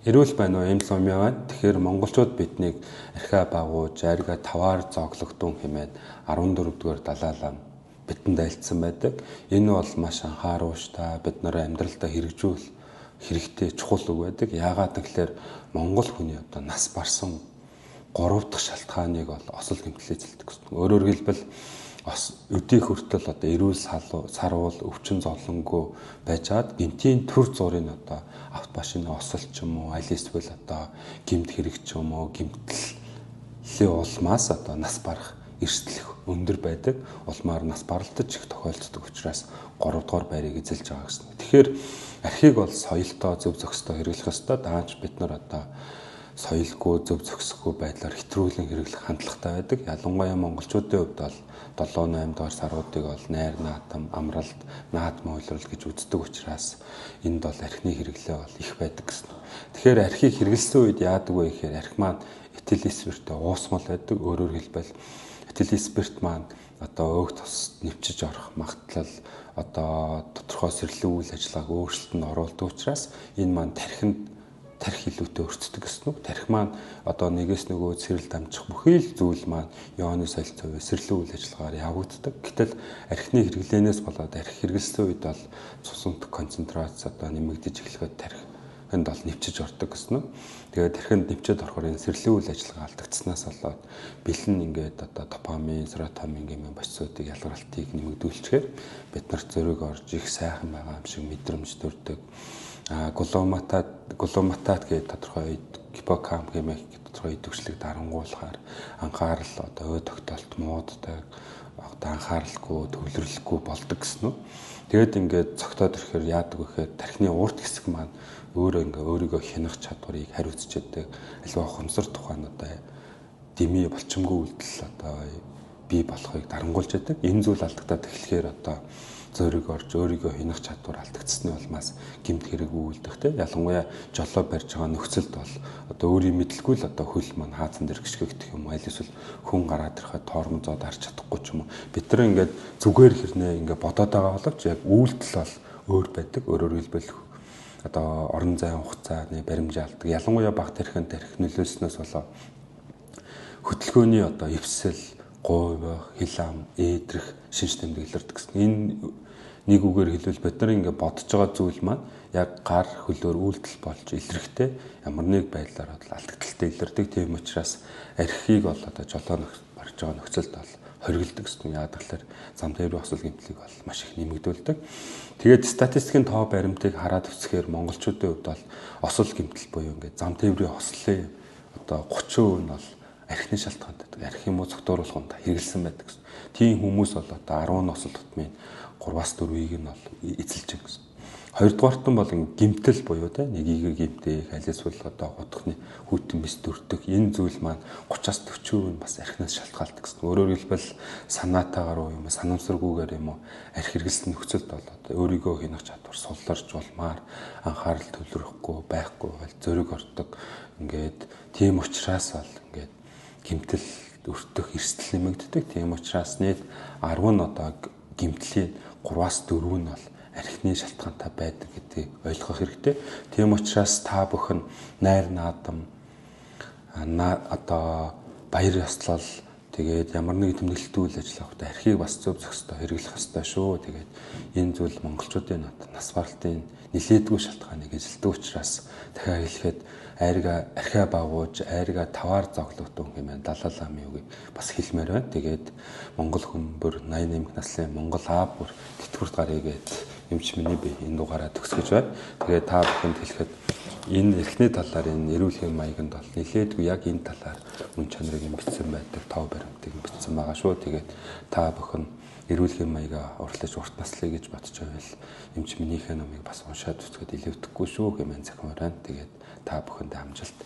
Эрүүл байна уу? Эм сумья байна. Тэгэхээр монголчууд биднийг архиа багууж, айрга таваар зоглогдсон хэмээн 14-р далайлал бидэнд айлцсан байдаг. Энэ бол маш анхааруулжтай бид нараа амьдралдаа хэрэгжүүл хэрэгтэй чухал үг байдаг. Яагаад гэвэл монгол хүний одоо нас барсан 3 дахь шалтгааныг бол осол гэмтэл эзэлдэг гэсэн. Өөрөөр хэлбэл өдийг хүртэл одоо эрүүл сарвал өвчин зовлонгүй байжгаад гэмтийн төр зургийг одоо авто машины осол ч юм уу аль эсвэл одоо гэмт хэрэг ч юм уу гэмтлийн улмаас одоо нас барах эрсдэл өндөр байдаг. Улмаар нас баралтаж их тохиолддог учраас 3 дугаар байрыг эзэлж байгаа гэсэн. Тэгэхээр архийг бол соёлтой зөв зохистой хэрэглэх ёстой. Даанч бид нар одоо соёлгүй зөв зохисгүй байдлаар хэтрүүлэн хэрэглэх хандлагатай байдаг. Ялангуяа монголчуудын хувьд бол 7-8 дугаар саруудыг бол найр наадам, амралт, наадмын уйлрал гэж үздэг учраас энд бол архины хэрэглээ бол их байдаг гэсэн. Тэгэхээр архийг хэрэглэсэн үед яадаг вэ гэхээр архи маань этил спирттэй уусмал байдаг. Өөрөөр хэлбэл этил спирт маань одоо өг тос нэвчиж орох магадлал одоо тодорхой сэрлийн үйл ажиллагааг өөрчлөлтөнд оруулдаг учраас энэ маань тархи илүүтэй өртдөг гэсэн үг. Тархи маань одоо нэгээс нөгөө сэрэл дамжих бүхий л зүйл маань ионы солилцоо сэрлийн үйл ажиллагаар явагддаг. Гэтэл архины хэрэглэнээс болоод архи хэрэглэсэн үед бол цус унтах концентрац одоо нэмэгдэж эхлэхэд тархинд бол нэвчиж ордог гэсэн үг. Тэгээд тархинд нэвчээд орохоор энэ сэрлийн үйл ажиллагаа алдагдсанаас болоод бэлэн ингээд одоо допамин, серотонин гэмээр босцоодыг ялгарлтыг нэмэгдүүлчихээр бид нарт зөриг орж их сайхан байгаа юм шиг мэдрэмж төрдөг. Глуматат гэдэг тодорхой гиппокамп гэмээр тодорхой идэвхжлэг дарангуулахаар анхаарал одоо ой тогтоолт мууддаг, одоо анхааралгүй, төвлөрлөхгүй болдог гэсэн үү. Тэгээд ингээд цогтоод ирэхээр яадаг вэ гэхээр тархины урт хэсэг маань өөрийгөө хянах чадварыг хариуцчихдаг. Аливаа ухамсар тухайн одоо дэмий болчимгүй үйлдэл одоо бий болохыг дарангуулж байдаг. Энэ зүйл алдагдаад эхлэхээр одоо зөриг орж өөрийгөө хянах чадвар алдагдсны улмаас гэмт хэрэг үйлдэх те. Ялангуяа жолоо барьж байгаа нөхцөлд бол одоо өөрийн мэдлгүй л одоо хөл маань хаацсан дээр гიშгэгдэх юм аль эсвэл хүн гараад ирэхэд тоормозоод харж чадахгүй ч юм уу. Бид нар ингээд зүгээр хэрнээ ингээд бодоод байгаа боловч яг үйлдэл бол өөр байдаг. Өөрөөр хэлбэл одоо орон зайн хугацааны баримжаалдаг. Ялангуяа баг тархинд тархи нөлөөснөөс болоо хөдөлгөөний одоо эвсэл, говь, хил ам, ээдрэх, шинж тэмдэг илэрдэг гэсэн. Энэ нэг үгээр хэлбэл бид нар ингээд бодож байгаа зүйл маань яг гар хөлөөр үйлдэл болж илрэхтэй ямар нэг байдлаар алдагдaltaй илэрдэг. Тийм учраас архийг бол одоо жолоо барьж байгаа нөхцөлд бол хоригддаг гэсэн. Яагаад гэвэл зам тээврийн осол гэмтлийг бол маш их нэмэгдүүлдэг. Тэгээд статистикийн тоо баримтыг хараад үзэхээр монголчуудын хувьд бол осол гэмтэл буюу ингээд зам тээврийн ослын одоо 30% нь бол архины шалтгаантай. Архи юм уу цогтууруулаханд хэрэгэлсэн байдаг гэсэн. Тийм хүмүүс бол одоо 10 осол тутмын 3-аас 4-ийг нь бол эзэлж байгаа гэсэн. Хоёрдугаарт нь бол гэмтэл буюу те нэгийг гэмтэх, аль эсвэл одоо гудахны хүйтэн мэс төрдөг. Энэ зүйл маань 30-аас 40% нь бас архинаас шалтгаалдаг гэсэн. Өөрөөр хэлбэл санаатаагаар юм уу, санамсаргүйгээр юм уу архи хэрэгэлсэн нөхцөлд бол одоо өөрийгөө хянах чадвар сулларч улмаар анхаарал төвлөрөхгүй байхгүй бол зөриг ордог. Ингээд тийм учраас бол ингээд гэмтэл өртөх эрсдэл нэмэгддэг. Тийм учраас нийт 10 нь одоо гэмтлийн 3-аас 4 нь бол архины шалтгаантай байдаг гэдгийг ойлгох хэрэгтэй. Тийм учраас та бүхэн найр наадам одоо баяр ёслол тэгээд ямар нэг тэмдэглэлтийн үйл ажиллагаанд архийг бас зөв зохистой хэрэглэх ёстой шүү. Тэгээд энэ зүйл монголчуудын нас баралтын нэлээдгүй шалтгааныг эзэлдэг учраас дахиад хэлэхэд архиа багууж, айрга таваар зоглогдсон хэмээн далай ламын үгийг бас хэлмээр байна. Тэгээд монгол хүн бүр 88 насны монгол аав бүр тэтгэврт гарыг гээд юмч миний би энэ дугаараа төгсгөж байна. Тэгээд та бүхэнд хэлэхэд энэ эрхний талаар энэ эрүүл хэм маяганд бол нэлээдгүй яг энэ талаар үн чанарыг бичсэн байдаг, тоо баримтыг бичсэн байгаа шүү. Тэгээд та бүхэн эрүүл хэм маягаа урлаж урт наслая гэж бодож байвал юмч минийхээ номыг бас уншаад үзэхэд илүүдэхгүй шүү хэмээн захимаар байна. Тэгээд та бүхэндээ амжилт.